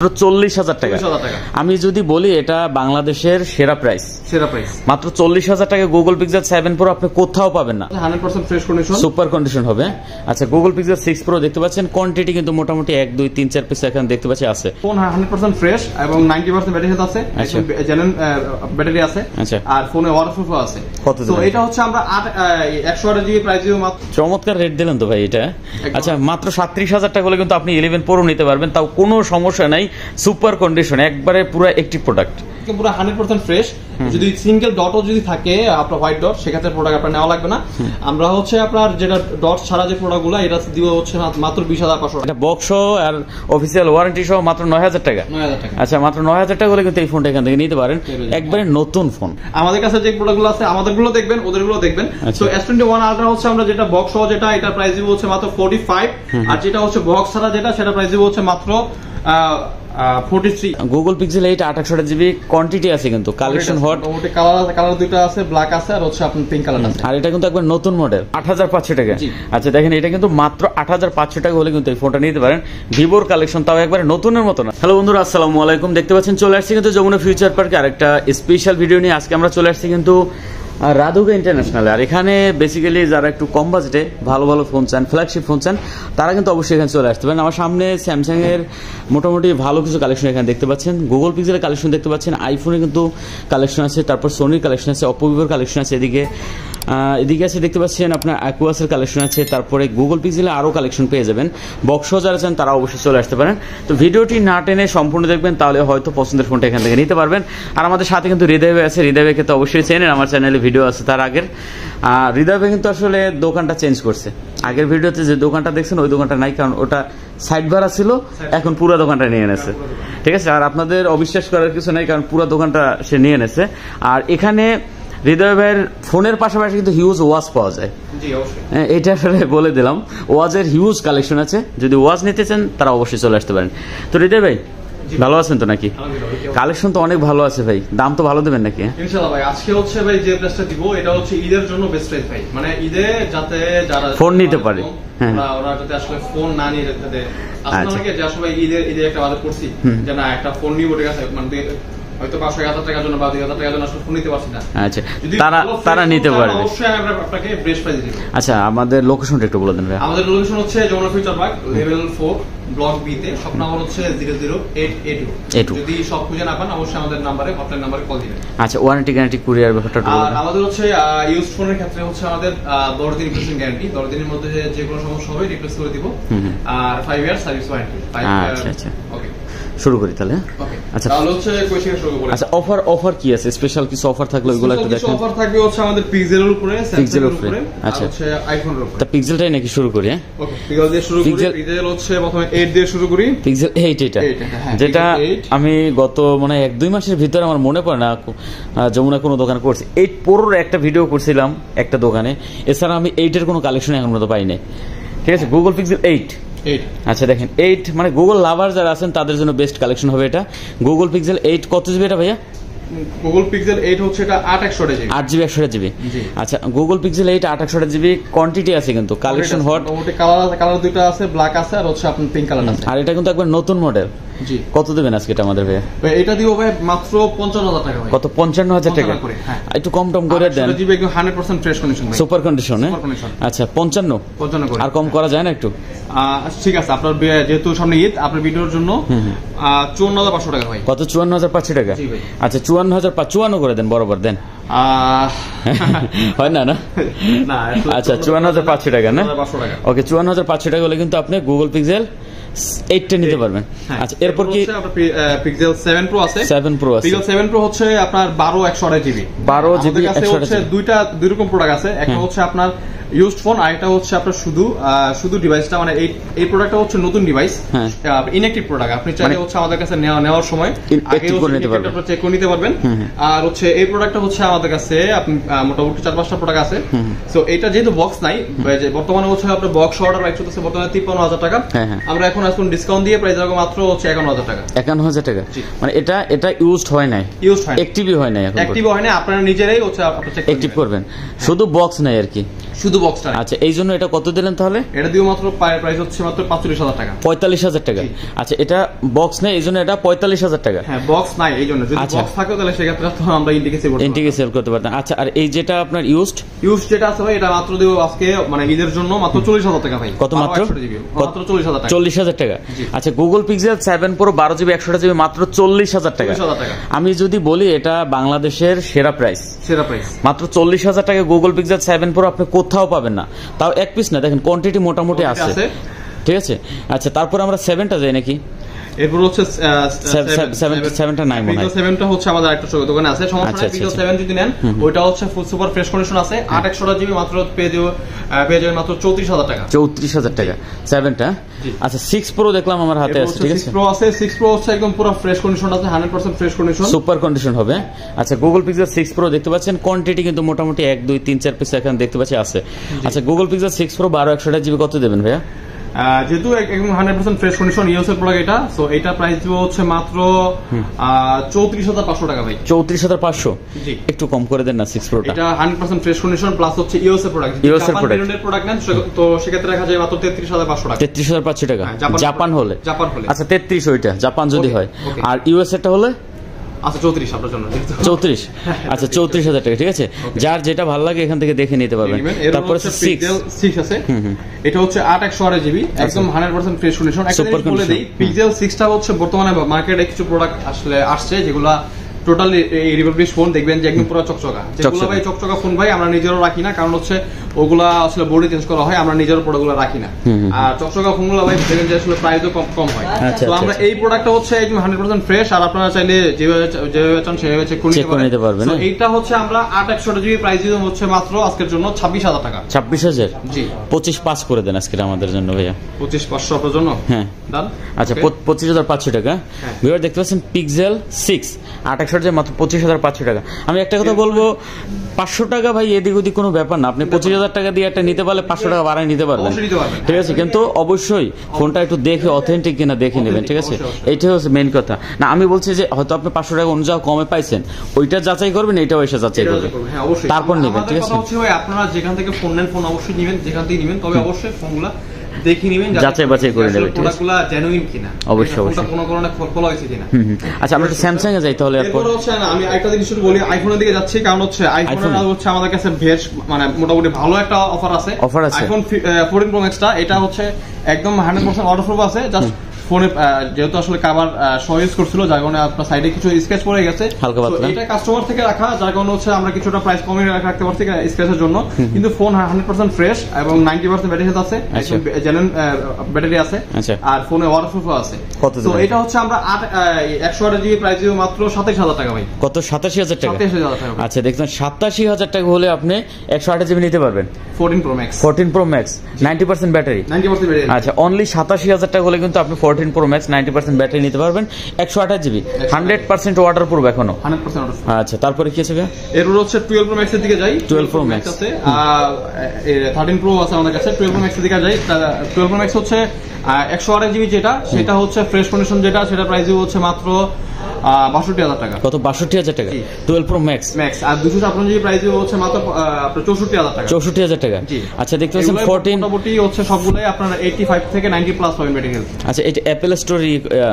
40,000 টাকা। আমি যদি বলি এটা বাংলাদেশের সেরা প্রাইস মাত্র 40,000 টাকা। গুগল পিক্সেল 7 প্রো আপনি কোথাও পাবেন না, 100% ফ্রেশ কন্ডিশন, সুপার কন্ডিশন হবে। আচ্ছা, গুগল পিক্সেল 6 প্রো দেখতে পাচ্ছেন, কোয়ান্টিটি কিন্তু মোটামুটি 1 2 3 4 পিস এখানে দেখতে পাচ্ছি আছে। ফোন 100% ফ্রেশ এবং 90% ব্যাটারি হেলথ আছে, জেনুইন ব্যাটারি আছে। আচ্ছা, আর ফোনে ওয়াটারপ্রুফ আছে। তো এটা হচ্ছে আমরা 128 জিবি প্রাইস দিব মাত্র। চমৎকার রেট দিলেন তো ভাই এটা। আচ্ছা, মাত্র 37,000 টাকা হলে কিন্তু আপনি 11 প্রো নিতে পারবেন, তাও কোনো সমস্যা নাই, সুপার কন্ডিশন, একবারে পুরো একটিভ প্রোডাক্ট, পুরো 100% ফ্রেশ। যদি সিঙ্গেল ডটও যদি থাকে আপনার হোয়াইট ডট, সেক্ষেত্রে প্রোডাক্ট আপনার নেওয়া লাগবে না। আমরা হচ্ছে আপনার যেটা ডট ছাড়া যে প্রোডাক্টগুলো এটা দিব হচ্ছে মাত্র 20,500 টাকা। এটা বক্স আর অফিসিয়াল ওয়ারেন্টি সহ মাত্র 9,000 টাকা। আচ্ছা, মাত্র 9,000 টাকা হলে কিন্তু এই ফোনটা এখান থেকে নিতে পারেন, একবারে নতুন ফোন। আমাদের কাছে যে প্রোডাক্টগুলো আছে আমাদেরগুলো দেখবেন, ওদেরগুলো দেখবেন। সো S21 আলট্রা হচ্ছে আমরা যেটা বক্স সহ যেটা, এটা প্রাইস দিব হচ্ছে মাত্র 45, আর যেটা হচ্ছে বক্স ছাড়া যেটা সেটা প্রাইস দিব হচ্ছে মাত্র 43। গুগল পিক্সেল 8 28 জিবি কোয়ান্টিটি আছে, কিন্তু কালেকশন হট, মোটামুটি কালার দুটো আছে, ব্ল্যাক আছে আর হচ্ছে আপনার পিঙ্ক কালার আছে। আর এটা কিন্তু একবার নতুন মডেল 8,500 টাকা। আচ্ছা দেখেন, এটা কিন্তু মাত্র 8,500 টাকা হলে কিন্তু এই ফোনটা নিতে পারেন। ভিভোর কালেকশন, তাও একবারে নতুনের মতো না। হ্যালো বন্ধুরা, আসসালামু আলাইকুম। দেখতে পাচ্ছেন চলে আসছি কিন্তু যমুনা ফিউচার পার্কে আরেকটা স্পেশাল ভিডিও নিয়ে। আজকে আমরা চলে আসছি কিন্তু রাধুকা ইন্টারন্যাশনালে। আর এখানে বেসিক্যালি যারা একটু কম বাজেটে ভালো ভালো ফোন চান, ফ্ল্যাগশিপ ফোন চান, তারা কিন্তু অবশ্যই এখানে চলে আসতে পারেন। আমার সামনে স্যামসাং এর মোটামুটি ভালো কিছু কালেকশন এখানে দেখতে পাচ্ছেন, গুগল পিক্সেলের কালেকশন দেখতে পাচ্ছেন, আইফোনের কিন্তু কালেকশন আছে, তারপর সোনির কালেকশন আছে, অপো ভিভোর কালেকশন আছে, এদিকে আছে দেখতে পাচ্ছেন আপনার অ্যাকুয়াসের কালেকশন আছে, তারপরে গুগল পিক্সেলে আরও কালেকশন পেয়ে যাবেন। বক্সও যারা চান তারা অবশ্যই চলে আসতে পারেন। তো ভিডিওটি না টেনে সম্পূর্ণ দেখবেন, তাহলে হয়তো পছন্দের ফোনটা এখান থেকে নিতে পারবেন। আর আমাদের সাথে কিন্তু হৃদয় ভাই আছে, হৃদয় ভাইকে তো অবশ্যই চেনেন, আমার চ্যানেলে ভিডিও আছে তার আগের। হৃদয় ভাই কিন্তু আসলে দোকানটা চেঞ্জ করছে, আগের ভিডিওতে যে দোকানটা দেখছেন ওই দোকানটা নাই, কারণ ওটা সাইড ভাড়া ছিল, এখন পুরো দোকানটা নিয়ে এনেছে। ঠিক আছে, আর আপনাদের অবিশ্বাস করার কিছু নাই, কারণ পুরো দোকানটা সে নিয়ে এনেছে। আর এখানে হৃদয় ভাইয়ের ফোনের পাশাপাশি কিন্তু হিউজ ওয়াচ পাওয়া যায়, এটা আসলে বলে দিলাম। ওয়াচের হিউজ কালেকশন আছে, যদি ওয়াচ নিতে চান তারা অবশ্যই চলে আসতে পারেন। তো হৃদয় ভাই ভালো আছেন তো নাকি? কালেকশন তো অনেক ভালো আছে ভাই, দাম তো ভালো দেবেন নাকি? ইনশাআল্লাহ ভাই, আজকে হচ্ছে ভাই যে প্রাইসটা দিব এটা হচ্ছে ঈদের জন্য বেস্ট প্রাইস ভাই, মানে ঈদে যাতে যারা ফোন নিতে পারে, ওরা যাতে আসলে ফোন না নিয়ে যেতে আসলে যে আসলে ঈদে একটা বাজার করছি যে না একটা ফোন নিয়ে উঠে গেছে, মানে হয়তো 500,000 টাকার জন্য বা 2,000 টাকার জন্য আসলে ফোন নিতে পারছি না। আচ্ছা, তারা নিতে পারবে, অবশ্যই আমি আপনাকে বেস্ট প্রাইস দিব। আচ্ছা, আমাদের লোকেশনটা একটু বলে দেন ভাই। আমাদের লোকেশন হচ্ছে Jamuna Future Park level 4 block B তে, শপ নাম্বার হচ্ছে 00882। যদি সব খুঁজে না পান অবশ্যই আমাদের নম্বরে, হটলাইন নম্বরে কল দিবেন। আচ্ছা, ওয়ারেন্টি গ্যারান্টি কুরিয়ার ব্যাপারটা বলে দেন। আমাদের হচ্ছে ইউজড ফোনের ক্ষেত্রে হচ্ছে আমাদের 10 দিন রিপ্লেসমেন্ট গ্যারান্টি, 10 দিনের মধ্যে যে কোনো সমস্যা হবে রিপ্লেস করে দিব। আর 5 ইয়ার সার্ভিস ওয়ারেন্টি। আচ্ছা আচ্ছা, ওকে, শুরু করি তাহলে। আচ্ছা, তাহলে হচ্ছে কোয়েশ্চেন শুরু করব। আচ্ছা, অফার কি আছে? স্পেশাল কিছু অফার থাকলে ওইগুলো একটু দেখেন। অফার থাকবে হচ্ছে আমাদের পিক্সেলের উপরে, স্যামসাংয়ের উপরে, আচ্ছা হচ্ছে আইফোনের উপরে। তা পিক্সেলটাই নাকি শুরু করি? হ্যাঁ, ওকে, পিক্সেল দিয়ে শুরু করি। পিক্সেল হচ্ছে প্রথমে 8 দিয়ে শুরু করি। পিক্সেল 8 এটা, যেটা আমি গত মানে 1-2 মাসের ভিতরে আমার মনে পড়ে না যমুনা কোনো দোকান করছি। 8 প্রোর একটা ভিডিও করছিলাম একটা দোকানে, এছাড়া আমি 8 এর কোনো কালেকশন এখন পর্যন্ত পাই নাই। ঠিক আছে, গুগল পিক্সেল 8। আচ্ছা দেখেন, 8 মানে গুগল লাভার যারা আছেন তাদের জন্য বেস্ট কালেকশন হবে এটা। গুগল পিক্সেল 8 কত জিবি এটা ভাইয়া? গুগল পিক্সেল 8 হচ্ছে এটা 8 জিবি 128 জিবি। আচ্ছা, গুগল পিক্সেল 8 128 জিবি কোয়ান্টিটি আছে, কিন্তু কালেকশন হট, মোটামুটি কালার দুটো আছে, ব্ল্যাক আছে আর হচ্ছে আপনার পিঙ্ক কালার আছে। আর এটা কিন্তু একবার নতুন মডেল। জি, কত দেবেন আজকে এটা আমাদের ভাইয়া? এটা দিব ভাই মাত্র 55,000 টাকা ভাই। কত? 55,000 টাকা? একটু কম করে দেন। জিবি 100% ফ্রেশ কন্ডিশন ভাই, সুপার কন্ডিশন। আচ্ছা, 55 করে আর কম করা যায় না একটু? ঠিক আছে, আপনার যেহেতু সামনে ঈদ, আপনার ভিডিওর জন্য 54,500 টাকা ভাই। কত? 54,500 টাকা। আচ্ছা, 54,554 করে দেন, বরাবর দেন। হয় না? আচ্ছা, 54,500 টাকা না? ওকে, 54,500 টাকা হলে কিন্তু আপনি গুগল পিক্সেল 8টা নিতে পারবেন। আচ্ছা, এরপর কি পিক্সেল 7 প্রো আছে? 7 প্রো আছে। পিক্সেল 7 প্রো হচ্ছে আপনার 128 জিবি। 12 GB 128 GB. দুই রকম প্রোডাক্ট আছে, একটা হচ্ছে আপনার ইউজড ফোন, আর একটা হচ্ছে আপনার শুধু ডিভাইসটা, মানে এই প্রোডাক্টটা হচ্ছে নতুন ডিভাইস, ইনঅ্যাক্টিভ প্রোডাক্ট। আপনি চাইলে হচ্ছে আমাদের কাছে নেওয়ার সময় আগে চেক করে নিতে পারবেন। আর হচ্ছে এই প্রোডাক্টটা হচ্ছে আমাদের কাছে আপনি মোটামুটি 4-5টা প্রোডাক্ট আছে। সো এটা যেহেতু বক্স নাই, বর্তমানে হচ্ছে আপনার বক্স অর্ডার প্রাইস হচ্ছে বর্তমানে 53,000 টাকা। আমরা এখন ডিসকাউন্ট দিয়ে প্রাইস রাখবো মাত্র হচ্ছে 51,000 টাকা। 51,000 টাকা, মানে এটা ইউজড হয় নাই, অ্যাক্টিভই হয় নাই, এখন অ্যাক্টিভ হয় না। আপনারা নিজেরাই হচ্ছে অ্যাক্টিভ করবেন, শুধু বক্স নাই আর কি, শুধু বক্সটা। আচ্ছা, এই জন্য এটা কত দিলেন তাহলে? এটা দিও মাত্র প্রাইস হচ্ছে মাত্র 45,000 টাকা। 45,000 টাকা। আচ্ছা, এটা বক্স নেই এই জন্য এটা 45,000 টাকা। হ্যাঁ, বক্স নাই এই জন্য। যদি বক্স থাকে তাহলে সেক্ষেত্রে তো আমরা ইন্ডিকে সেল করতে পারতাম। আচ্ছা, আর এই যেটা আপনার ইউজড যেটা আছে ভাই, এটা মাত্র দিব আজকে মানে ঈদের জন্য মাত্র 40,000 টাকা ভাই। কত মাত্র? মাত্র 40,000 টাকা। 40,000 টাকা। আচ্ছা, Google pixel 7 pro 12GB 128GB মাত্র 40,000 টাকা। আমি যদি বলি এটা বাংলাদেশের সেরা প্রাইস, মাত্র 40,000 টাকা গুগল পিক্সেল 7 প্রো আপনি কোথাও পাবেন না, তাও এক পিস না, দেখেন কোয়ান্টিটি মোটামুটি আছে, ঠিক আছে। আচ্ছা, তারপর আমরা 7টা যাই নাকি? এরপর হচ্ছে 7টা নাই মনে হয়। 7টা হচ্ছে আমাদের একটা দোকানে আছে, সমস্যা নাই। পিক্সেল 7 যদি নেন ওইটা হচ্ছে ফুল সুপার ফ্রেশ কন্ডিশন আছে, 8/128GB মাত্র পেয়ে যাবেন মাত্র 34,000 টাকা। 34,000 টাকা 7টা। আচ্ছা, 6 প্রো দেখলাম আমার হাতে আছে, ঠিক আছে। 6 প্রো আছে, 6 প্রো হচ্ছে একদম পুরো ফ্রেশ কন্ডিশন আছে, 100% ফ্রেশ কন্ডিশন, সুপার কন্ডিশন হবে। আচ্ছা, গুগল পিক্সেল 6 প্রো দেখতে পাচ্ছেন, কোয়ান্টিটি কিন্তু মোটামুটি 1 2 3 4 পিস এখানে দেখতে পাচ্ছি আছে। আচ্ছা, গুগল পিক্সেল 6 প্রো 12/128GB কত দেবেন ভাইয়া? যেহেতু একদম 100% ফ্রেশ কন্ডিশন ইউএস এর প্রোডাক্ট এটা, সো এটা প্রাইস দিব হচ্ছে মাত্র 34,500 টাকা ভাই। 34,500? জি, একটু কম করে দেন না 6 প্রোটা। এটা 100% ফ্রেশ কন্ডিশন প্লাস হচ্ছে ইউএস এর প্রোডাক্ট। ইউএস এর প্রোডাক্ট নেন তো সেক্ষেত্রে রাখা যায় মাত্র 33,500 টাকা। 33,500 টাকা জাপান হলে। আচ্ছা, 33 ওইটা জাপান যদি হয়, আর ইউএস এরটা হলে আচ্ছা 34 আপনার জন্য 34। আচ্ছা, 34,000 টাকা, ঠিক আছে। যার যেটা ভালো লাগে এখান থেকে দেখে নিতে পারবেন। তারপর 6 আছে, এটা হচ্ছে 8/128GB একদম 100% ফ্রেশ কন্ডিশন। একটা জিনিস বলে দেই, পিক্সেল 6টা হচ্ছে বর্তমানে মার্কেটে কিছু প্রোডাক্ট আসছে যেগুলা টোটালি এই রিপাবলিশ ফোন দেখবেন যে একদম পুরো চকচকা, যেগুলো ভাই চকচকা ফোন ভাই আমরা নিজেরও রাখি না, কারণ হচ্ছে ওগুলা আসলে বোর্ডে চেঞ্জ করা হয়, আমরা নিজের প্রোডাক্টগুলো রাখি না। আর চকচকা ফোনগুলো ভাই দেখবেন যে আসলে প্রাইসও কম হয়। তো আমরা এই প্রোডাক্টটা হচ্ছে একদম 100% ফ্রেশ, আর আপনারা চাইলে যেভাবে চান সেভাবে চেক করে নিতে পারবেন। তো এইটা হচ্ছে আমরা 8/128GB প্রাইস দিলাম হচ্ছে মাত্র আজকের জন্য 26,000 টাকা। 26,000? জি, 25,500 করে দেন আজকে আমাদের জন্য ভাইয়া। 25,500 আপনার জন্য? হ্যাঁ, ডান। আচ্ছা, 25,500 টাকা। ভিউয়ার দেখতে পাচ্ছেন পিক্সেল 6 8/128GB মাত্র 25,500 টাকা। আমি একটা কথা বলবো, 500 টাকা ভাই এদিক ওদিক কোনো ব্যাপার না, আপনি 25,000 টাকা দিয়ে একটা নিতে পারলে 500 টাকা বাড়ায় নিতে পারবেন, ঠিক আছে। কিন্তু অবশ্যই ফোনটা একটু দেখে অথেন্টিক কিনা দেখে নেবেন, ঠিক আছে। এইটাই হচ্ছে মেইন কথা। না, আমি বলছি যে হয়তো আপনি 500 টাকা অন্য জায়গায় কমে পাইছেন, ওইটা যাচাই করবেন, এইটাও এসে যাচাই করবেন, তারপর নেবেন, ঠিক আছে। আপনারা যেখান থেকে ফোন নেন, ফোন অবশ্যই নেবেন, যেখান থেকে নেবেন, তবে অবশ্যই ফোনগুলা দেখে নেবেন, যাচাই বাছাই করে নেবেন, প্রোডাক্টগুলো জেনুইন কিনা, অবশ্যই কোনো কারণে ফলো হয়েছে কিনা। আচ্ছা, আমরা একটু স্যামসাং এ যাই তাহলে। এরপর হচ্ছে আমি আরেকটা জিনিস বলি, আইফোনের দিকে যাচ্ছি, কারণ হচ্ছে আইফোনের হচ্ছে আমাদের কাছে বেশ মানে মোটামুটি ভালো একটা অফার আছে। আইফোন 14 প্রো ম্যাক্সটা এটা হচ্ছে একদম 100% ওয়াটারপ্রুফ আছে, জাস্ট ফোনে যেহেতু আসলে কভার ইউজ করছিল, যার কারণে আপনার সাইডে কিছু স্ক্র্যাচ পড়ে গেছে, এটা কাস্টমার থেকে রাখা, যার কারণে হচ্ছে আমরা কিছুটা প্রাইস কমে রাখতে পারছি স্ক্র্যাচের জন্য। কিন্তু ফোন 100% ফ্রেশ এবং 90% ব্যাটারি হেলথ আছে, জেনুইন ব্যাটারি আছে, আর ফোনে ওয়াটারপ্রুফ আছে। তো এটা হচ্ছে আমরা 128GB প্রাইস দিব মাত্র 27,000 টাকা ভাই। কত? 87,000 টাকা। 87,000 টাকা। আচ্ছা, দেখুন 87,000 টাকা হলে আপনি 128GB নিতে পারবেন। 14 প্রো ম্যাক্স 90% ব্যাটারি। আচ্ছা, অনলি 87,000 টাকা হলে কিন্তু আপনি 14 প্রো ম্যাক্স 90% ব্যাটারি নিতে পারবেন, 128GB 100% ওয়াটারপ্রুফ এখনো। 100% ওয়াটারপ্রুফ। আচ্ছা, তারপরে কি আছে? এরপর হচ্ছে 12 প্রো ম্যাক্সের দিকে যাই। 12 প্রো ম্যাক্স আছে, 13 প্রো আছে আমাদের কাছে। 12 প্রো ম্যাক্সের দিকে যাই। 12 প্রো ম্যাক্স হচ্ছে 128GB যেটা, সেটা হচ্ছে ফ্রেশ কন্ডিশন যেটা, সেটা প্রাইস হচ্ছে মাত্র 62,000 টাকা। কত? 62,000 টাকা 12 প্রো ম্যাক্স। আর 256GB প্রাইস হচ্ছে মাত্র 64,000 টাকা। 64,000 টাকা। আচ্ছা, দেখতে পাচ্ছেন 14 মোটামুটি হচ্ছে সবগুলাই আপনারা 85 থেকে 90 প্লাস পাবেন ব্যাটারি হেলথ। আচ্ছা, এটা অ্যাপল স্টোর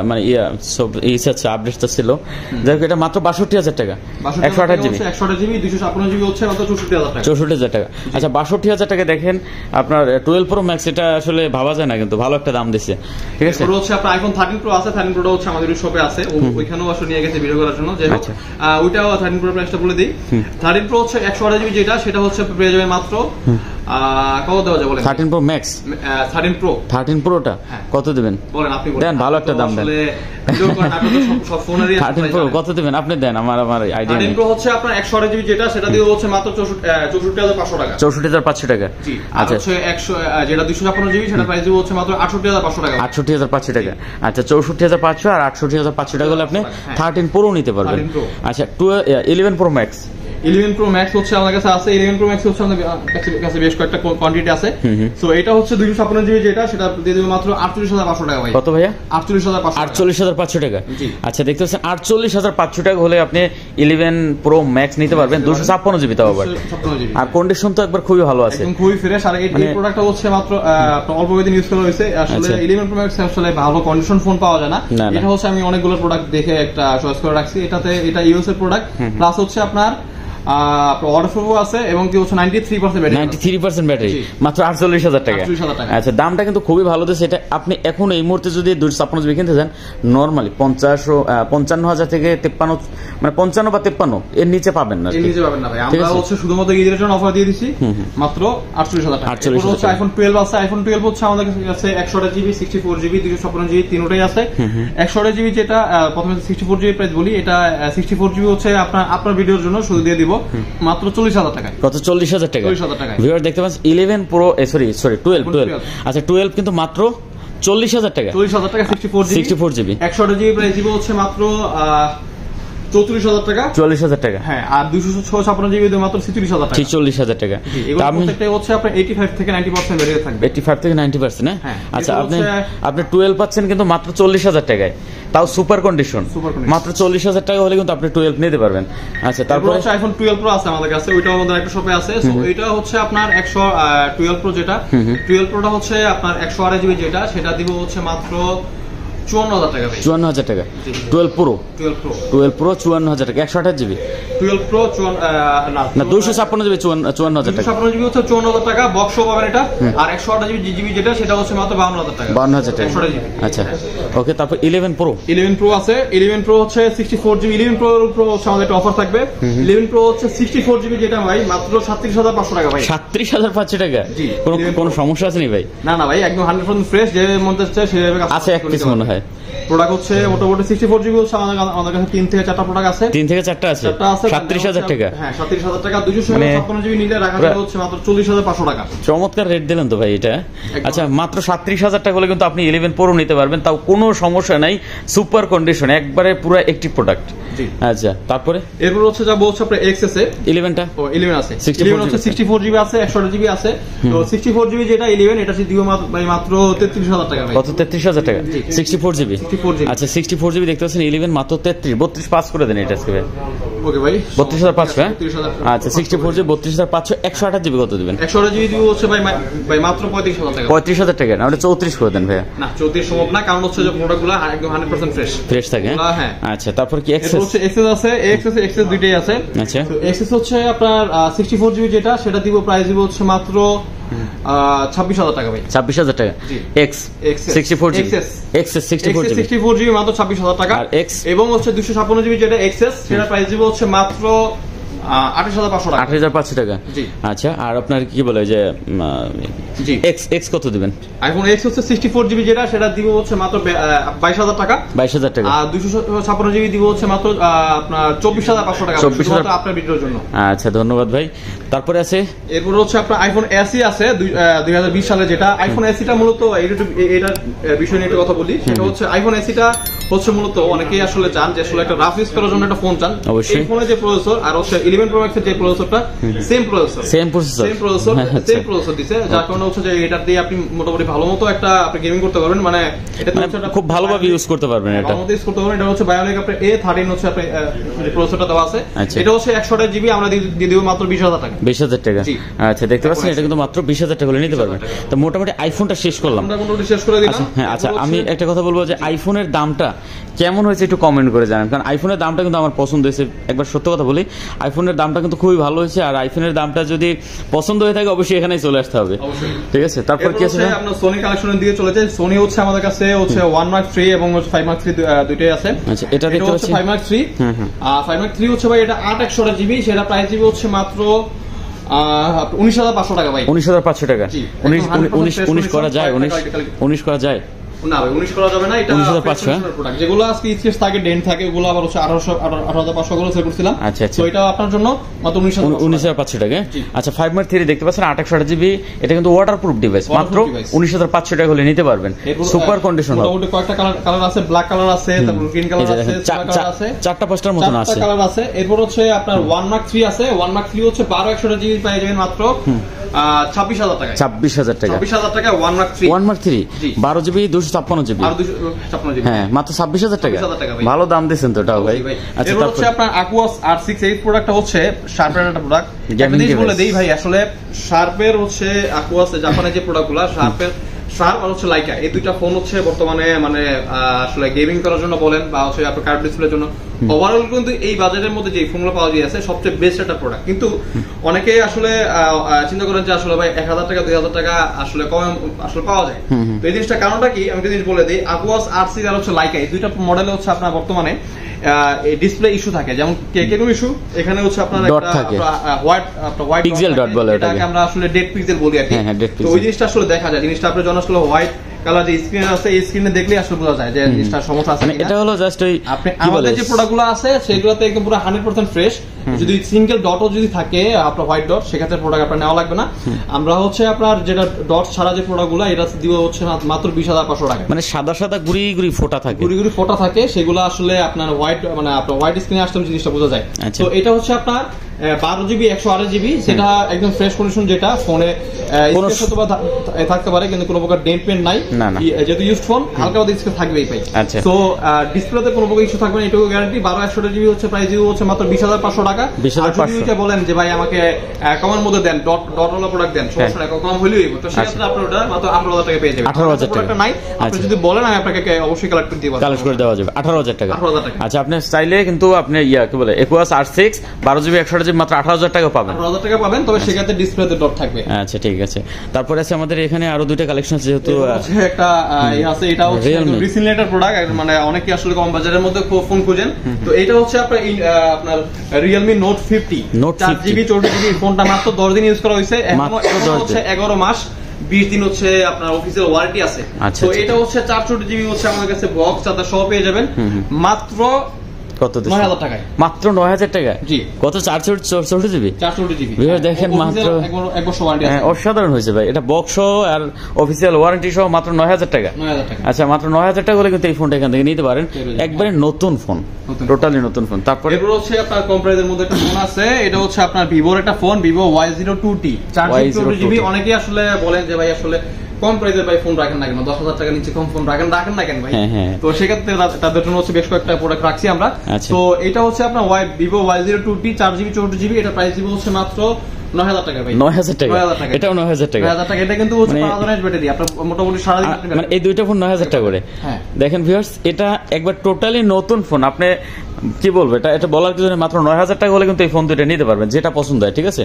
মানে সব আছে আপডেটটা ছিল, যাই হোক এটা মাত্র 62,000 টাকা। 128GB 256GB হচ্ছে মাত্র 64,000 টাকা। 64,000 টাকা। আচ্ছা, 62,000 টাকা দেখেন আপনার 12 প্রো ম্যাক্স, এটা আসলে ভাবা যায় না, কিন্তু ভালো একটা দাম দিচ্ছে, ঠিক আছে। হচ্ছে আপনার আইফোন 13 প্রো আছে, 13 প্রোটা হচ্ছে আমাদের শপে আছে, ওইখানেও আসলে নিয়ে গেছে ভিডিও করার জন্য। যাই হোক, ওইটাও 13 প্রো প্রাইসটা বলে দিই। 13 প্রো হচ্ছে 128GB যেটা, সেটা হচ্ছে পেয়ে যাবে মাত্র কত দেওয়া যায় বলেন? 13 প্রো ম্যাক্স 13 প্রোটা কত দেবেন বলেন? আপনি বলেন, দেন ভালো একটা দাম দেন। ভিডিও করেন, আপনি তো সব ফোনেরই 13 প্রো কত দেবেন আপনি? দেন, আমার আইডিয়া নেই। 13 প্রো হচ্ছে আপনার 128GB যেটা, সেটা দিয়ে হচ্ছে মাত্র 64,500 টাকা। 64,500 টাকা। আচ্ছা, হচ্ছে 100 যেটা 256GB সেটা প্রাইস হচ্ছে মাত্র 68,500 টাকা। 68,500 টাকা। আচ্ছা, 64,500 আর 68,500 টাকা হলে আপনি 13 প্রো নিতে পারবেন। আচ্ছা, 11 প্রো ম্যাক্স 11 Pro Max হচ্ছে আমাদের কাছে আছে। 11 Pro Max হচ্ছে আমাদের কাছে বেশ কয়েকটা কোয়ান্টিটি আছে। সো এটা হচ্ছে 256 জিবি যেটা, সেটা দিয়ে দেব মাত্র 48500 টাকা ভাই। কত ভাইয়া? 48500। 48500 টাকা। আচ্ছা দেখতে পাচ্ছেন 48500 টাকা হলে আপনি 11 Pro Max নিতে পারবেন 256 জিবি তাও আবার। আর কন্ডিশন তো একবার খুবই ভালো আছে, একদম খুবই ফ্রেশ। আর এই প্রোডাক্টটা হচ্ছে মাত্র অল্প কয়েকদিন ইউজ করা হয়েছে। আসলে 11 Pro Max আসলে ভালো কন্ডিশন ফোন পাওয়া যায় না। এটা হচ্ছে আমি অনেকগুলো প্রোডাক্ট দেখে একটা চয়েস করে রাখছি। এটা ইউএস এর প্রোডাক্ট, প্লাস হচ্ছে আপনার ওয়াটারপ্রুফ আছে এবং কি হচ্ছে 93% ব্যাটারি। 93% ব্যাটারি মাত্র 48000 টাকা। আচ্ছা দামটা কিন্তু খুবই ভালো দিয়েছে। এটা আপনি এখন এই মুহূর্তে যদি 256 জিবি কিনতে যান নরমালি 55000 থেকে 53, মানে 55 বা 53 এর নিচে পাবেন না। এর নিচে পাবেন না ভাই। আমরা হচ্ছে শুধুমাত্র ঈদের জন্য অফার দিয়ে দিছি মাত্র 48000 টাকা। এরপর হচ্ছে আইফোন 12 আছে। আইফোন 12 হচ্ছে আমাদের কাছে 128 জিবি, 64 জিবি, 256 জিবি তিনটাই আছে। 128 জিবি যেটা প্রথমে 64 জিবি প্রাইস বলি, এটা 64 জিবি হচ্ছে আপনার ভিডিওর জন্য শুধু দিয়ে দিব মাত্র 40000 টাকা। কত? 40000 টাকা। 40000 টাকা। ভিউয়ার দেখতে পাচ্ছেন 11 প্রো সরি 12। আচ্ছা 12 কিন্তু মাত্র 40000 টাকা। 40000 টাকা 64 জিবি। 128 জিবি প্রাইস দিব হচ্ছে মাত্র 44000 টাকা। 40000 টাকা। হ্যাঁ, আর 256 জিবি দিয়ে মাত্র 46000 টাকা। 46000 টাকা। এগুলো প্রত্যেকটাই হচ্ছে আপনার 85 থেকে 90% ভ্যারিয়েন্ট থাকবে। 85 থেকে 90% হ্যাঁ। আচ্ছা আপনি 12 পাচ্ছেন কিন্তু মাত্র 40000 টাকায়, তাও সুপার কন্ডিশন। মাত্র 40000 টাকা হলে কিন্তু আপনি 12 নিতে পারবেন। আচ্ছা তারপর হচ্ছে আইফোন 12 প্রো আছে আমাদের কাছে, ওইটা আমাদের একটা শপে আছে। সো এটা হচ্ছে আপনার 112 প্রো যেটা, 12 প্রোটা হচ্ছে আপনার 128 জিবি যেটা, সেটা দিব হচ্ছে মাত্র 54000 টাকা ভাই। 54000 টাকা। 12 প্রো 54000 টাকা। 128 জিবি 12 প্রো না 256 জিবি 54000 টাকা। 256 জিবি হচ্ছে 54000 টাকা, বক্সও পাবেন এটা। আর 128 জিবি যেটা, সেটা হচ্ছে মাত্র 52000 টাকা। 52000 টাকা 128 জিবি। আচ্ছা ওকে। তারপর 11 প্রো আছে। 11 প্রো হচ্ছে 64 জিবি। 11 প্রো হচ্ছে আমাদের একটা অফার থাকবে। 11 প্রো হচ্ছে 64 জিবি যেটা ভাই মাত্র 37500 টাকা ভাই। 37500 টাকা। কোনো সমস্যা আছে নি ভাই? না ভাই, একদম 100% ফ্রেশ। যে মন চাচ্ছে সেভাবে আছে এক পিস মনে হয়। প্রোডাক্ট হচ্ছে মোটামুটি 64 জিবি হচ্ছে আমাদের কাছে 3 থেকে 4টা প্রোডাক্ট আছে। 3 থেকে 4টা আছে। 37000 টাকা। হ্যাঁ 37000 টাকা। 256 জিবি নিলে রাখা যাবে হচ্ছে মাত্র 40500 টাকা। চমৎকার রেট দিলেন তো ভাই এটা। আচ্ছা মাত্র 37000 টাকা হলে কিন্তু আপনি 11 প্রো নিতে পারবেন, তাও কোনো সমস্যা নাই, সুপার কন্ডিশন, একবারে পুরো একটি প্রোডাক্ট। আচ্ছা তারপরে এরপর হচ্ছে যা বলছে আপনার এক্সএস এ 11টা 11 আছে। 11 হচ্ছে 64 জিবি আছে, 128 জিবি আছে। তো 64 জিবি যেটা 11, এটা দিও মাত্র 33000 টাকা ভাই। কত? 33000 টাকা। 64 জিবি। আচ্ছা 64 জিবি দেখতে পাচ্ছেন 11 মাত্র 32 পাস করে দেন এটা আজকে ভাই। ওকে ভাই 32500। আচ্ছা 64 জিবি 32500। 128 জিবি কত দিবেন? 128 জিবি দিব হচ্ছে ভাই মাত্র 35000 টাকা। 35000 টাকা না, ওটা 34 করে দেন ভাই। না 34 সম্ভব না, কারণ হচ্ছে যে প্রোডাক্টগুলো একদম 100% ফ্রেশ থাকে। হ্যাঁ আচ্ছা তারপর কি এক্সএস আছে? এক্সএস দুইটাই আছে। আচ্ছা তো এক্সএস হচ্ছে আপনার 64 জিবি যেটা, সেটা দিব প্রাইস দিব হচ্ছে মাত্র 26000 টাকা ভাই। 26000 টাকা। এক্স 64 জিবি এক্সএস 64 জিবি মাত্র 26000 টাকা। আর এক্স এবং হচ্ছে 256 জিবি যেটা এক্সএস, সেটা প্রাইস দিব হচ্ছে মাত্র 28500 টাকা। 28500 টাকা। আচ্ছা আর আপনার কি বলে যে এক্স কত দিবেন? আইফোন এক্স হচ্ছে 64 জিবি যেটা, সেটা দিব হচ্ছে মাত্র 22000 টাকা। 22000 টাকা। আর 256 জিবি দিব হচ্ছে মাত্র আপনার 24500 টাকা শুধুমাত্র আপনার ভিডিওর জন্য। আচ্ছা ধন্যবাদ ভাই। তারপরে আছে এরপর হচ্ছে আপনার আইফোন এসি আছে 2020 সালে যেটা। আইফোন এসিটা মূলত এটা বিষয় নিয়ে কথা বলি, সেটা হচ্ছে আইফোন এসিটা হচ্ছে মূলত অনেকেই আসলে চান যে আসলে একটা রাফ ইউজ করার জন্য একটা ফোন চান। অবশ্যই এই ফোনে যে প্রসেসর আর হচ্ছে 11 প্রো ম্যাক্সের যে প্রসেসরটা সেম প্রসেসর দিছে, যার কারণে হচ্ছে যে এটা দিয়ে আপনি মোটামুটি ভালো মতো একটা আপনি গেমিং করতে পারবেন। মানে এটা খুব ভালোভাবে ইউজ করতে পারবেন। এটা ভালোমতো ইউজ করতে পারবেন। এটা হচ্ছে বায়োনিক আপনার A13 হচ্ছে আপনার প্রসেসরটা দেওয়া আছে। এটা হচ্ছে 128 জিবি, আমরা দিয়ে দেব মাত্র 20000 টাকা। 20000 টাকা। আচ্ছা দেখতে পাচ্ছেন এটা কিন্তু মাত্র 20000 টাকা হলে নিতে পারবেন। তো মোটামুটি আইফোনটা শেষ করলাম। আমরা মোটামুটি শেষ করে দিলাম। হ্যাঁ আচ্ছা আমি একটা কথা বলবো যে আইফোনের দামটা কেমন হয়েছে একটু কমেন্ট করে জানান, কারণ আইফোনের দামটা কিন্তু আমার পছন্দ হয়েছে। একবার সত্য কথা বলি, আইফোনের দামটা কিন্তু খুবই ভালো হয়েছে। আর আইফোনের দামটা যদি পছন্দ হয়ে থাকে অবশ্যই এখানেই চলে আসতে হবে। ঠিক আছে তারপর কি আছে? আপনার সোনি কালেকশনে দিয়ে চলেছে। সোনি হচ্ছে আমাদের কাছে হচ্ছে 1 Mark 3 এবং 5 Mark 3 দুইটাই আছে। আচ্ছা এটা দেখতে পাচ্ছি 5 Mark 3। 5 Mark 3 হচ্ছে ভাই এটা 8 জিবি, সেটা প্রাইস দিবে হচ্ছে মাত্র 19500 টাকা ভাই। 19500 টাকা। 19 করা যায়? 19 করা যায়? না ভাই 19 করা যাবে না, এটা 19,500 প্রোডাক্ট। যেগুলো আজকে স্কেচ থাকে, ডেন্ট থাকে, ওগুলো আবার হচ্ছে 18,500 গুলো সেল করছিলাম। আচ্ছা তো এটা আপনার জন্য মাত্র 19,500 টাকা। আচ্ছা 5 মার্ক 3 দেখতে পাচ্ছেন 828 জিবি, এটা কিন্তু ওয়াটারপ্রুফ ডিভাইস, মাত্র 19,500 টাকা হলে নিতে পারবেন। সুপার কন্ডিশন, মোটামুটি কয়েকটা কালার আছে, ব্ল্যাক কালার আছে, তারপর গ্রিন কালার আছে, সিলভার কালার আছে, 4-5টার মতন আছে, কালার আছে। এরপর হচ্ছে আপনার 1 মার্ক 3 আছে। 1 মার্ক 3 হচ্ছে 12/128 জিবি পেয়ে যাবেন মাত্র 26,000 টাকা। 26,000 টাকা, 26,000 টাকা 1 মার্ক 3। 1 মার্ক 3 12 জিবি 256 জিবি, আর 256 জিবি, হ্যাঁ মাত্র 26,000 টাকা। ভালো দাম দিয়েছেন তো এটাও ভাই। আচ্ছা এরপর হচ্ছে আপনার Aquos R6 এই প্রোডাক্টটা হচ্ছে শার্পের একটা প্রোডাক্ট। একটা জিনিস বলে দেই ভাই, আসলে শার্পের হচ্ছে Aquos জাপানের যে প্রোডাক্টগুলো, শার্প আর হচ্ছে লাইকা, এই দুইটা ফোন হচ্ছে বর্তমানে মানে আসলে গেমিং করার জন্য বলেন বা হচ্ছে আপনার কার্ভ ডিসপ্লের জন্য ওভারঅল কিন্তু এই বাজেটের মধ্যে যে ফোনগুলো পাওয়া যাচ্ছে সবচেয়ে বেস্ট একটা প্রোডাক্ট। কিন্তু অনেকে আসলে চিন্তা করেন যে আসলে ভাই 1,000 টাকা 2,000 টাকা আসলে কম আসলে পাওয়া যায়। তো এই জিনিসটা কারণটা কি আমি একটা জিনিস বলে দিই, Aquos R6 আর হচ্ছে লাইকা এই দুইটা মডেলে হচ্ছে আপনার বর্তমানে ডিসপ্লে ইস্যু থাকে, যেমন কেন ইস্যু, এখানে হচ্ছে আপনার একটা হোয়াইট পিক্সেল ডট বলে, এটাকে আমরা আসলে ডেড পিক্সেল বলি আর কি। তো ওই জিনিসটা আসলে দেখা যায়, জিনিসটা আপনার জন্য আসলে হোয়াইট কালার যে স্ক্রিন আছে এই স্ক্রিনে দেখলে আসলে বোঝা যায় যে জিনিসটার সমস্যা আছে। এটা হলো জাস্ট ওই আপনি আমাদের যে প্রোডাক্টগুলো আছে সেগুলোতে একদম পুরো 100% ফ্রেশ। যদি সিঙ্গেল ডটও যদি থাকে আপনার হোয়াইট ডট, সেক্ষেত্রে প্রোডাক্ট আপনার নেওয়া লাগবে না। আমরা হচ্ছে আপনার যেটা ডট ছাড়া যে প্রোডাক্টগুলো এটা দিব হচ্ছে মাত্র 20,500 টাকা। মানে সাদা সাদা গুড়ি গুড়ি ফোটা থাকে, গুড়ি গুড়ি ফোটা থাকে, সেগুলো আসলে আপনার হোয়াইট মানে আপনার হোয়াইট স্ক্রিনে আসলে জিনিসটা বোঝা যায়। তো এটা হচ্ছে আপনার 12 জিবি 128 জিবি, সেটা একদম ফ্রেশ কন্ডিশন, যেটা ফোনে থাকতে পারে কিন্তু কোনো প্রকার ডেন্ট পেন্ট নাই, যেহেতু ইউজড ফোন হালকা মধ্যে স্ক্র্যাচ থাকবেই ভাই। তো ডিসপ্লেতে কোনো প্রকার ইস্যু থাকবে না, এটুকু গ্যারান্টি। 12/128 জিবি হচ্ছে প্রাইস হচ্ছে মাত্র 20,500 টাকা। যদি বলেন যে ভাই আমাকে কমের মধ্যে দেন, ডট ওয়ালা প্রোডাক্ট দেন, সমস্যা নাই, কম হলেই হইব, তো সেক্ষেত্রে আপনি ওটা মাত্র 18,000 টাকা পেয়ে যাবেন। 18,000 টাকা নাই, আপনি যদি বলেন আমি আপনাকে অবশ্যই কালেক্ট করে দেওয়া যাবে 18,000 টাকা। আচ্ছা আপনি চাইলে কিন্তু আপনি কি বলে Aquos R6 12 জিবি 128 জিবি মাত্র 18,000 টাকা পাবেন, 18,000 টাকা পাবেন, তবে সেক্ষেত্রে ডিসপ্লেতে ডট থাকবে। আচ্ছা ঠিক আছে। তারপরে আছে আমাদের এখানে আরো দুইটা কালেকশন, যেহেতু একটা আছে, এটা হচ্ছে রিসেন্টলি একটা প্রোডাক্ট, মানে অনেকে আসলে কম বাজারের মধ্যে ফোন খুঁজেন। তো এটা হচ্ছে আপনার Realme Note 50 4GB 64GB। ফোনটা মাত্র 10 দিন ইউজ করা হয়েছে, এখন হচ্ছে 11 মাস 20 দিন হচ্ছে আপনার অফিসিয়াল ওয়ারেন্টি আছে। তো এটা হচ্ছে 4GB হচ্ছে আমাদের কাছে বক্স চার্জার সহ পেয়ে যাবেন মাত্র কত 9,000 টাকায়, মাত্র 9,000 টাকা। জি কত 464 জিবি দেখেন, মাত্র 1 বছর ওয়ারেন্টি আছে। অসাধারণ হয়েছে ভাই, এটা বক্স আর অফিসিয়াল ওয়ারেন্টি সহ মাত্র 9,000 টাকা। আচ্ছা মাত্র 9,000 টাকা হলে কিন্তু এই ফোনটা এখান থেকে নিতে পারেন, একবারে নতুন ফোন, টোটালি নতুন ফোন। তারপরে এরপর হচ্ছে আপনার কম প্রাইসের মধ্যে একটা ফোন আছে, এটা হচ্ছে আপনার ভিভোর একটা ফোন, Vivo Y02T 4GB। অনেকেই আসলে বলেন যে ভাই আসলে কম প্রাইসের ভাই ফোন রাখেন না কেন, 10,000 টাকা নিচে কম ফোন রাখেন না কেন ভাই। তো সেক্ষেত্রে তাদের জন্য হচ্ছে বেশ কয়েকটা প্রোডাক্ট রাখছি আমরা। তো এটা হচ্ছে আপনার Vivo Y02T 4GB 64GB, এটা প্রাইস দিব হচ্ছে মাত্র 9,000 টাকা ভাই। 9,000 টাকা, এটাও 9,000 টাকা। 9,000 টাকা, এটা কিন্তু হচ্ছে 5,000 ব্যাটারি, আপনার মোটামুটি সারা দিন মানে এই দুইটা ফোন 9,000 টাকা করে। দেখেন ভিউয়ার্স, এটা একবার টোটালি নতুন ফোন, আপনি কি বলবো, এটা বলার কিছু নেই, মাত্র 9,000 টাকা হলে কিন্তু এই ফোন দুইটা নিতে পারবেন, যেটা পছন্দ হয়। ঠিক আছে,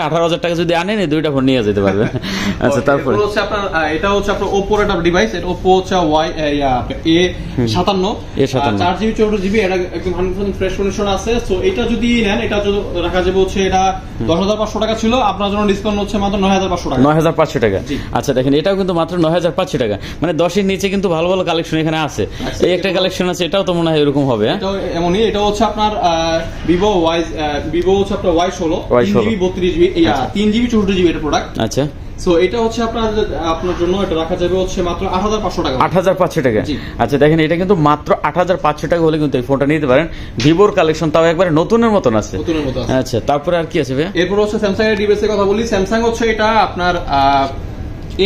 18,000 টাকা যদি আনেন এই দুইটা ফোন নিয়ে যেতে পারবেন। আচ্ছা তারপরে হচ্ছে আপনার এটা হচ্ছে আপনার Oppo একটা ডিভাইস, এটা Oppo হচ্ছে A57 4GB 64GB, এটা একদম 100% ফ্রেশ কন্ডিশন আছে। সো এটা যদি নেন, এটা যদি রাখা যাবে হচ্ছে এটা 10,500 টাকা ছিল, আপনার জন্য ডিসকাউন্ট হচ্ছে মাত্র 9,500 টাকা। 9,500 টাকা। আচ্ছা দেখেন, এটাও কিন্তু মাত্র 9,500 টাকা, মানে 10-এর নিচে কিন্তু ভালো ভালো কালেকশন এখানে আছে। এই একটা কালেকশন আছে, এটাও তো মনে হয় এরকম হবে। এমনই, এটা হচ্ছে আপনার Vivo হচ্ছে আপনার Y16 3GB 32GB 3GB 64GB এর প্রোডাক্ট। আচ্ছা সো এটা হচ্ছে আপনার জন্য এটা রাখা যাবে হচ্ছে মাত্র 8,500 টাকা। 8,500 টাকা। আচ্ছা দেখেন, এটা কিন্তু মাত্র 8,500 টাকা হলে কিন্তু এই ফোনটা নিতে পারেন। ভিভোর কালেকশন তাও একবারে নতুনের মতন আছে। আচ্ছা তারপরে আর কি আছে ভাই? এরপর হচ্ছে স্যামসাং এর ডিভাইসের কথা বলি। স্যামসাং হচ্ছে এটা আপনার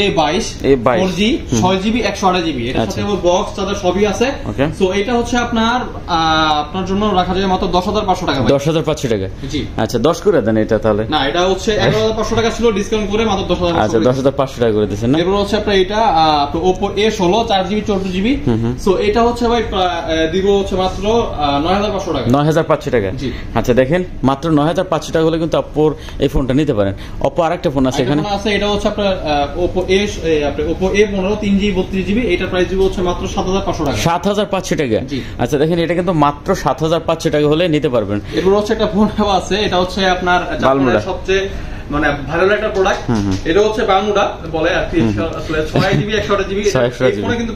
A22 4G 6GB 128GB, এর সাথে বক্স চার্জার সবই আছে। সো এটা হচ্ছে আপনার জন্য রাখা যায় মাত্র 10,500 টাকা। 10,500 টাকা। জি আচ্ছা 10 করে দেন এটা তাহলে। না, এটা হচ্ছে 11,500 টাকা ছিল, ডিসকাউন্ট করে মাত্র 10,000। আচ্ছা 10,500 টাকা করে দিয়েছেন না। এরপর হচ্ছে আপনার এটা Oppo A16 4GB 64GB। So এটা হচ্ছে ভাই দিব হচ্ছে মাত্র 9,500 টাকা। 9,500 টাকা। জি আচ্ছা দেখেন, মাত্র 9,500 টাকা হলে কিন্তু Oppo এই ফোনটা নিতে পারেন। Oppo আরেকটা ফোন আছে এখানে, এটা হচ্ছে আপনার Oppo A15 3GB 32GB, এটা প্রাইস দিব হচ্ছে মাত্র 7,500 টাকা। 7,500 টাকা। আচ্ছা দেখেন, এটা কিন্তু মাত্র 7,500 টাকা হলে নিতে পারবেন। এরপর হচ্ছে একটা ফোন আছে, এটা হচ্ছে আপনার সবচেয়ে মানে ভাইরাল একটা প্রোডাক্ট। এটা হচ্ছে বারমুডা বলে আর কি, আসলে 6GB 128GB। এই ফোনে কিন্তু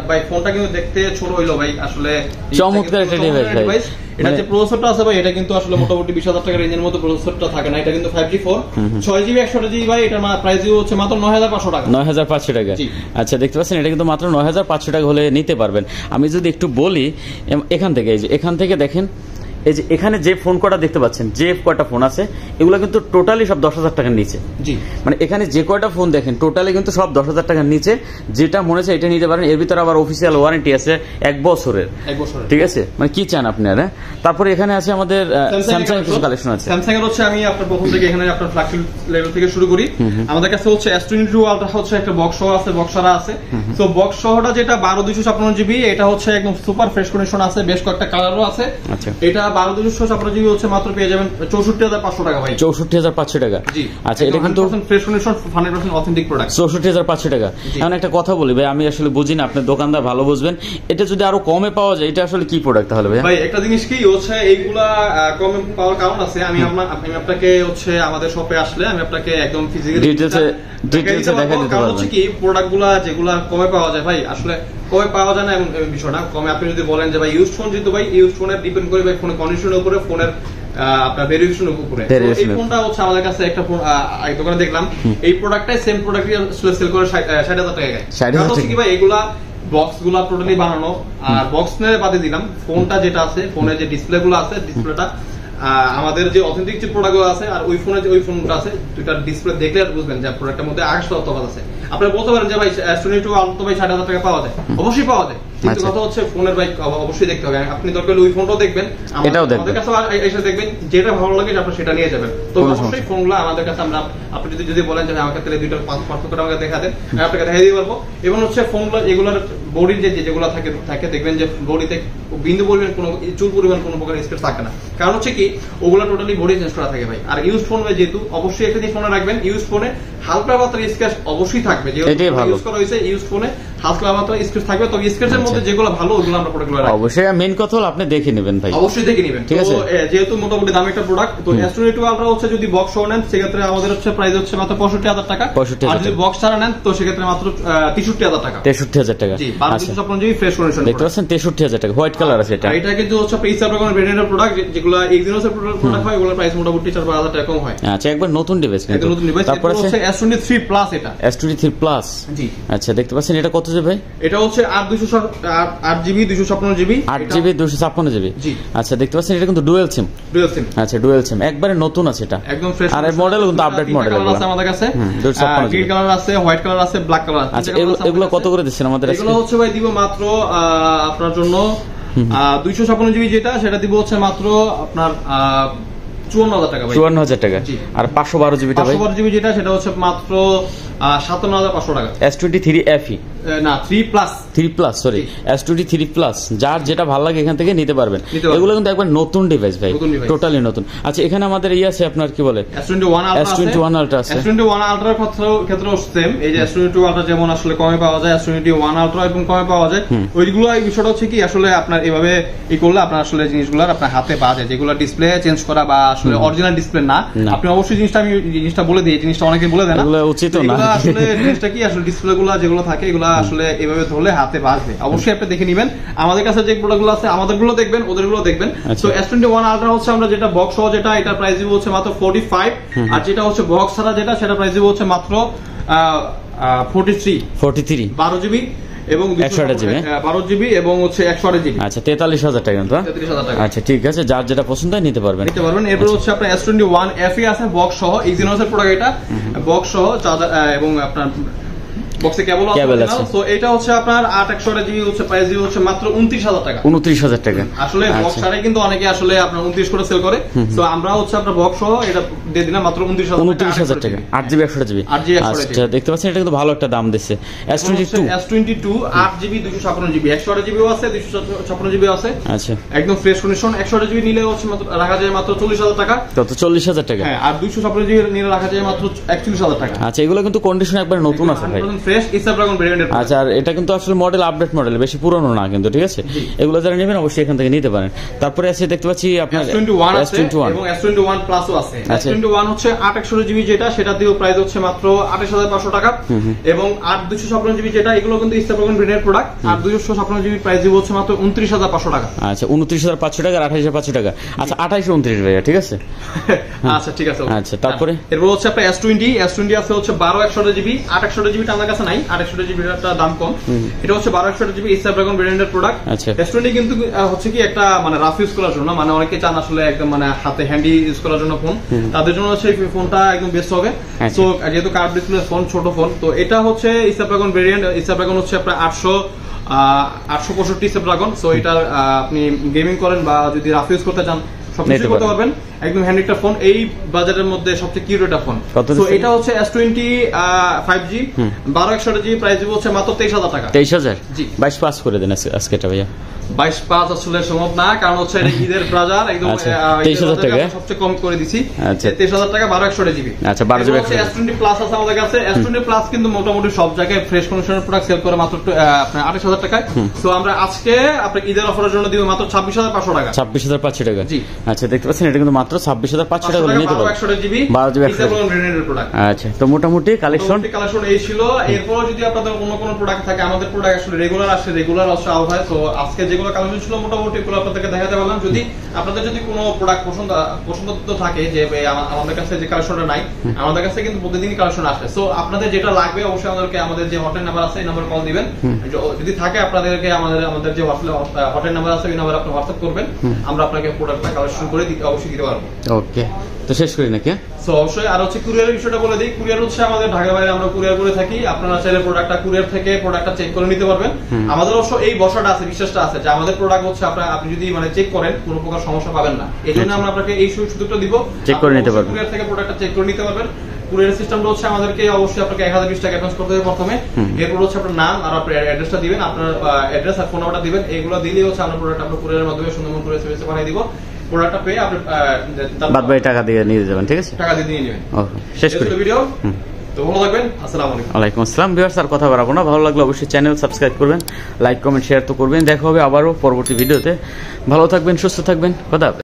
ভাই ফোনটা কিন্তু দেখতে ছোট হইলো ভাই, আসলে চমৎকার একটা ডিভাইস। এটা যে প্রসেসরটা আছে ভাই, এটা কিন্তু আসলে মোটামুটি 20,000 টাকা রেঞ্জের মধ্যে প্রসেসরটা থাকে না। এটা কিন্তু 5G ফোন, 6GB 128GB ভাই। এটা প্রাইস হচ্ছে মাত্র 9,500 টাকা। 9,500 টাকা। আচ্ছা দেখতে পাচ্ছেন, এটা কিন্তু মাত্র 9,500 টাকা হলে নিতে পারবেন। আমি যদি একটু বলি এখান থেকে, এই যে এখান থেকে দেখেন, এই যে এখানে যে ফোন কটা দেখতে পাচ্ছেন, যে কয়টা ফোন আছে এগুলো কিন্তু টোটালি সব 10,000 টাকার নিচে। জি, মানে এখানে যে কয়টা ফোন দেখেন টোটালি কিন্তু সব 10,000 টাকার নিচে। যেটা মনে হচ্ছে এটা নিতে পারেন। এর ভিতরে আবার অফিসিয়াল ওয়ারেন্টি আছে 1 বছরের। ঠিক আছে, মানে কি চান আপনারা। তারপরে এখানে আছে আমাদের স্যামসাং এর কিছু কালেকশন আছে। স্যামসাং এর হচ্ছে আমি আপনার প্রথম থেকে এখানে আপনার ফ্ল্যাগশিপ লেভেল থেকে শুরু করি। আমাদের কাছে হচ্ছে S22 আলট্রা হচ্ছে একটা বক্স সহ আছে, বক্সারা আছে। সো বক্স সহটা যেটা 12/256GB, এটা হচ্ছে একদম সুপার ফ্রেশ কন্ডিশন আছে, বেশ কয়েকটা কালারও আছে। আচ্ছা, এটা 12/256GB হচ্ছে মাত্র পেয়ে যাবেন 64,500 টাকা ভাই। 64,500 টাকা। জি, আচ্ছা, এটা কিন্তু ফ্রেশ কন্ডিশন 100% অথেন্টিক প্রোডাক্ট। 64,500 টাকা। এখন একটা কথা বলি ভাই, আমি আসলে বুঝি না, আপনি দোকানদার ভালো বুঝবেন। এটা যদি আরো কমে পাওয়া যায়, এটা আসলে কি প্রোডাক্ট তাহলে ভাই? ভাই একটা জিনিস কি হচ্ছে, এইগুলা কমে পাওয়ার কারণ আছে। আমি আপনাকে হচ্ছে আমাদের শপে আসলে আমি আপনাকে একদম ফিজিক্যালি ডিটেইলসে দেখাই দিতে পারবো। কারণ হচ্ছে কি প্রোডাক্টগুলা যেগুলা কমে পাওয়া যায় ভাই, আসলে কমে পাওয়া যায় না এমন বিষয় না। কমে আপনি যদি বলেন যে ভাই ইউজ ফোন, যেহেতু ভাই ইউজ ফোনের ডিপেন্ড করে ভাই ফোনের কন্ডিশনের উপরে, ফোনের আপনার ভেরিয়েশনের উপরে। এই ফোনটা হচ্ছে আমাদের কাছে একটা ফোন এক দোকানে দেখলাম, এই প্রোডাক্টটাই সেম প্রোডাক্টই আসলে সেল করে 60,000 টাকায়। কারণ হচ্ছে কি ভাই এগুলা বক্স গুলা টোটালি বানানো, আর বক্স নিয়ে বাদে দিলাম ফোনটা যেটা আছে, ফোনের যে ডিসপ্লে গুলো আছে, ডিসপ্লেটা আমাদের যে অথেন্টিক যে প্রোডাক্ট গুলো আছে আর ওই ফোনে যে ওই ফোনটা আছে, দুইটা ডিসপ্লে দেখলে বুঝবেন যে প্রোডাক্টের মধ্যে আকাশ তফাৎ আছে। আপনারা বলতে পারেন যে ভাই S22 আলট্রা ভাই 60,000 টাকা পাওয়া যায়, অবশ্যই পাওয়া যায়, কিন্তু কথা হচ্ছে ফোনের ভাই অবশ্যই দেখতে হবে। আপনি দরকার ওই ফোনটাও দেখবেন, আমাদের কাছে এসে দেখবেন, যেটা ভালো লাগে আপনি সেটা নিয়ে যাবেন। তো অবশ্যই ফোনগুলো আমাদের কাছে আমরা, আপনি যদি বলেন যে আমাকে তাহলে দুইটার পার্থক্যটা আমাকে দেখা দেন, আমি আপনাকে দেখাই দিতে পারবো। এবং হচ্ছে ফোনগুলো এগুলোর বডির যেগুলো থাকে দেখবেন যে বডিতে বিন্দু পরিমাণ কোনো চুল পরিমাণ কোনো প্রকার স্পেস থাকে না। কারণ হচ্ছে কি ওগুলো টোটালি বডি চেঞ্জ করা থাকে ভাই। আর ইউজ ফোন যেহেতু অবশ্যই একটা জিনিস মনে রাখবেন, ইউজ ফোনে হালকা পাতলা স্ক্র্যাচ অবশ্যই থাকবে, যেহেতু ইউজ করা হয়েছে ইউজ ফোনে হালকা পাতলা স্ক্র্যাচ থাকবে। তবে স্ক্র্যাচের মধ্যে যেগুলো ভালো ওগুলো আমরা প্রোডাক্টগুলো রাখি। অবশ্যই মেইন কথা হলো আপনি দেখে নেবেন ভাই, অবশ্যই দেখে নেবেন। ঠিক আছে, যেহেতু মোটামুটি দামি একটা প্রোডাক্ট। তো S22 আলট্রা হচ্ছে যদি বক্স সহ নেন সেক্ষেত্রে আমাদের হচ্ছে প্রাইস হচ্ছে মাত্র 65,000 টাকা। আর যদি বক্স ছাড়া নেন তো সেক্ষেত্রে মাত্র 63,000 টাকা। 63,000 টাকা। জি, 12/256GB ফ্রেশ কন্ডিশন দেখতে পাচ্ছেন, 63,000 টাকা। হোয়াইট কালার আছে এটা। এটা কিন্তু হচ্ছে পিসা প্রোগ্রামের ব্র্যান্ডের প্রোডাক্ট, যেগুলো এক্সিনোস এর প্রোডাক্ট হয়, ওগুলোর প্রাইস মোটামুটি 4,000 টাকা কম হয়। আচ্ছা, একবার নতুন ডিভাইস কিন্তু। নতুন ডিভাইস। তারপর হচ্ছে S23 প্লাস। এটা S23 প্লাস। জি, আচ্ছা দেখতে পাচ্ছেন, এটা কত জিবি ভাই? এটা হচ্ছে 8GB 256GB। 8GB 256GB। জি, আচ্ছা দেখতে পাচ্ছেন, এটা কিন্তু ডুয়াল সিম। আচ্ছা, ডুয়াল সিম একবারে নতুন আছে এটা, একদম ফ্রেশ। আর মডেল কিন্তু আপডেট মডেল আছে আমাদের কাছে। গ্রিন কালার আছে, হোয়াইট কালার আছে, ব্ল্যাক কালার আছে। আচ্ছা, এগুলো কত করে দিচ্ছেন আমাদের? এগুলো হচ্ছে ভাই দিব মাত্র আপনার জন্য 256GB যেটা, সেটা দিব হচ্ছে মাত্র আপনার 54,000 টাকা ভাই। 54,000 টাকা। আর 512GB টা ভাই? 512GB যেটা, সেটা হচ্ছে মাত্র 57,500 টাকা। S23 FE না 3 plus, 3 plus sorry, S23 plus. যার যেটা ভালো লাগে এখান থেকে নিতে পারবেন। এগুলো কিন্তু একবার নতুন ডিভাইস ভাই, টোটালি নতুন। আচ্ছা, এখানে আমাদের আছে আপনার কি বলে S21 আলট্রা আছে। S21 আলট্রার ক্ষেত্রেও সেম। এই যে S22 আলট্রা যেমন আসলে কমে পাওয়া যায়, S21 আলট্রা এবং কমে পাওয়া যায়। ওইগুলো এই বিষয়টা হচ্ছে কি আসলে আপনার এভাবে করলে আপনার আসলে জিনিসগুলো আপনার হাতে পাওয়া যায়, যেগুলো ডিসপ্লে চেঞ্জ করা বা আসলে অরিজিনাল ডিসপ্লে না। আপনি অবশ্যই জিনিসটা বলে দিই, জিনিসটা অনেকে বলে দেন না, এগুলো উচিত না। আসলে জিনিসটা কি আসলে ডিসপ্লে গুলো যেগুলো থাকে এগুলো আসলে এভাবে ধরলে হাতে বাজবে। অবশ্যই আপনি দেখে নেবেন। আমাদের কাছে যে প্রোডাক্টগুলো আছে আমাদেরগুলো দেখবেন, ওদেরগুলো দেখবেন। তো S21 আলট্রা হচ্ছে আমরা যেটা বক্স সহ যেটা, এটা প্রাইস দিব হচ্ছে মাত্র 45। আর যেটা হচ্ছে বক্স ছাড়া যেটা, সেটা প্রাইস দিব হচ্ছে মাত্র 43 12GB এবং 12GB এবং হচ্ছে 128GB। আচ্ছা, 43,000 টাকা কিন্তু। 43,000 টাকা। আচ্ছা ঠিক আছে, যার যেটা পছন্দ হয় নিতে পারবেন। এরপর হচ্ছে আপনার S21 FE আছে বক্স সহ, এক্সিনোস এর প্রোডাক্ট এটা, বক্স সহ এবং আপনার বক্সে কেবল আছে। সো এটা হচ্ছে আপনার 8/128GB হচ্ছে প্রাইস দিব হচ্ছে মাত্র 29,000 টাকা। 29,000 টাকা। আসলে বক্স ছাড়াই কিন্তু অনেকে আসলে আপনার 29 করে সেল করে। সো আমরা হচ্ছে আপনার বক্স সহ এটা দিয়ে দিলাম মাত্র 29,000 টাকা। 8GB 128GB। আচ্ছা দেখতে পাচ্ছেন, এটা কিন্তু ভালো একটা দাম দিচ্ছে। S22 8GB 256GB 128GB আছে, 256GB আছে। আচ্ছা, একদম ফ্রেশ কন্ডিশন। 128GB নিলে হচ্ছে মাত্র রাখা যায় মাত্র 40,000 টাকা। কত? 40,000 টাকা। হ্যাঁ, আর 256GB নিলে রাখা যায় মাত্র 41,000 টাকা। আচ্ছা, এগুলো কিন্তু কন্ডিশন একবার নতুন আছে ভাই। ফ্রেশ স্ন্যাপড্রাগন ভেরিয়েন্টের। আচ্ছা, আর এটা কিন্তু আসলে মডেল আপডেট মডেল, বেশি পুরনো না কিন্তু, ঠিক আছে? এগুলো যারা নেবেন অবশ্যই এখান থেকে নিতে পারেন। তারপরে আছে দেখতে পাচ্ছি আপনার S21 আছে এবং S21 প্লাসও আছে। S21 হচ্ছে 8 জিবি যেটা, সেটা দিও প্রাইস হচ্ছে মাত্র 28500 টাকা, এবং 8256 জিবি যেটা, এগুলো কিন্তু স্ন্যাপড্রাগন ভেরিয়েন্টের প্রোডাক্ট। আর 256 জিবি প্রাইস দিব হচ্ছে মাত্র 29500 টাকা। আচ্ছা, 29500 টাকা আর 28500 টাকা। আচ্ছা, 28 29 ভাইয়া, ঠিক আছে? আচ্ছা ঠিক আছে। আচ্ছা, তারপরে এরপর হচ্ছে আপনার S20 আছে হচ্ছে 12 জিবি। 8 জিবিটা আমার কাছে নাই, 8 জিবিটা দাম কম। এটা হচ্ছে 12 জিবি স্ন্যাপড্রাগন ভেরিয়েন্টের প্রোডাক্ট। আচ্ছা, S20 কিন্তু হচ্ছে কি একটা মানে রাফ ইউজ করার জন্য, মানে অনেকে চান আসলে একদম মানে হাতে হ্যান্ডি ইউজ করার জন্য ফোন, তাদের জন্য হচ্ছে এই ফোনটা একদম বেস্ট হবে। সো যেহেতু কার্ভ ডিসপ্লে ফোন, ছোট ফোন, তো এটা হচ্ছে স্ন্যাপড্রাগন ভেরিয়েন্ট। স্ন্যাপড্রাগন হচ্ছে আপনার 865 স্ন্যাপড্রাগন। সো এটা আপনি গেমিং করেন বা যদি রাফ ইউজ করতে চান সবকিছু করতে পারবেন, একদম হ্যান্ডি একটা ফোন। এই বাজারের মধ্যে সবচেয়ে কিউট একটা ফোন। তো এটা হচ্ছে S20 5G 12 জিবি, প্রাইস দিব হচ্ছে মাত্র 23000 টাকা। 23000? জি, 22 পাস করে দেন আজকে এটা ভাইয়া। 22.5 আসলে সম্ভব না, কারণ হচ্ছে এটা ঈদের বাজার, একদম 23000 টাকা সবচেয়ে কম করে দিছি। আচ্ছা, 23000 টাকা 12 জিবি। আচ্ছা, 12 জিবি। S20 প্লাস আছে আমাদের কাছে। S20 প্লাস কিন্তু মোটামুটি সব জায়গায় ফ্রেশ কন্ডিশনের প্রোডাক্ট সেল করে মাত্র আপনার 28000 টাকায়। সো আমরা আজকে আপনাকে ঈদের অফারের জন্য দিব মাত্র 26500 টাকা। 26500 টাকা। জি, আচ্ছা, দেখতে পাচ্ছেন এটা কিন্তু মাত্র 26500 টাকা করে নিতে পারবেন। 12 জিবি প্রোডাক্ট। আচ্ছা, তো মোটামুটি কালেকশন এই ছিল। এরপর যদি আপনাদের অন্য কোনো প্রোডাক্ট থাকে, আমাদের প্রোডাক্ট আসলে রেগুলার আসে, রেগুলার আসে আউট হয়। তো আজকে যেগুলো কালেকশন ছিল মোটামুটি এগুলো আপনাদেরকে দেখাতে পারলাম। যদি আপনাদের যদি কোনো প্রোডাক্ট পছন্দ থাকে যে আমাদের কাছে যে কালেকশনটা নাই, আমাদের কাছে কিন্তু প্রতিদিনই কালেকশন আসে। সো আপনাদের যেটা লাগবে অবশ্যই আমাদেরকে আমাদের যে হটলাইন নাম্বার আছে এই নাম্বারে কল দিবেন। যদি থাকে আপনাদেরকে আমাদের যে হটলাইন নাম্বার আছে ওই নাম্বারে আপনি হোয়াটসঅ্যাপ করবেন, আমরা আপনাকে প্রোডাক্টটা কালেকশন করে অবশ্যই দিতে পারবো। ওকে, তো শেষ করি নাকি? সো অবশ্যই। আর হচ্ছে কুরিয়ারের বিষয়টা বলে দিই। কুরিয়ার হচ্ছে আমাদের ঢাকার বাইরে আমরা কুরিয়ার করে থাকি। আপনারা চাইলে প্রোডাক্টটা কুরিয়ার থেকে প্রোডাক্টটা চেক করে নিতে পারবেন। আমাদের অবশ্য এই বসাটা আছে, বিশ্বাসটা আছে যে আমাদের প্রোডাক্ট হচ্ছে আপনি যদি মানে চেক করেন কোনো প্রকার সমস্যা পাবেন না। এই জন্য আমরা আপনাকে এই সুযোগটা দিব, চেক করে নিতে পারবেন, কুরিয়ার থেকে প্রোডাক্টটা চেক করে নিতে পারবেন। কুরিয়ার সিস্টেমটা হচ্ছে আমাদেরকে অবশ্যই আপনাকে 1020 টাকা অ্যাডভান্স করতে হবে প্রথমে। এরপর হচ্ছে আপনার নাম আর আপনার অ্যাড্রেসটা দিবেন, আপনার অ্যাড্রেস আর ফোন নাম্বারটা দিবেন। এগুলো দিলেই হচ্ছে আমরা প্রোডাক্ট আপনার কুরিয়ারের মাধ্যমে সুন্দরবন কুরিয়ার সার্ভিসে পাঠিয়ে দিব। প্রোডাক্টটা পেয়ে আপনি বাদ বাকি টাকা দিয়ে নিয়ে যাবেন, ঠিক আছে? টাকা দিয়ে নিয়ে নেবেন। ওকে, শেষ করি ভিডিও। তো ভালো থাকবেন। আসসালামু আলাইকুম। ওয়ালাইকুম আসসালাম। ভিউয়ার্স, আর কথা বাড়াবো না, ভালো লাগলে অবশ্যই চ্যানেল সাবস্ক্রাইব করবেন, লাইক কমেন্ট শেয়ার তো করবেন। দেখা হবে আবারও পরবর্তী ভিডিওতে। ভালো থাকবেন, সুস্থ থাকবেন, কথা হবে।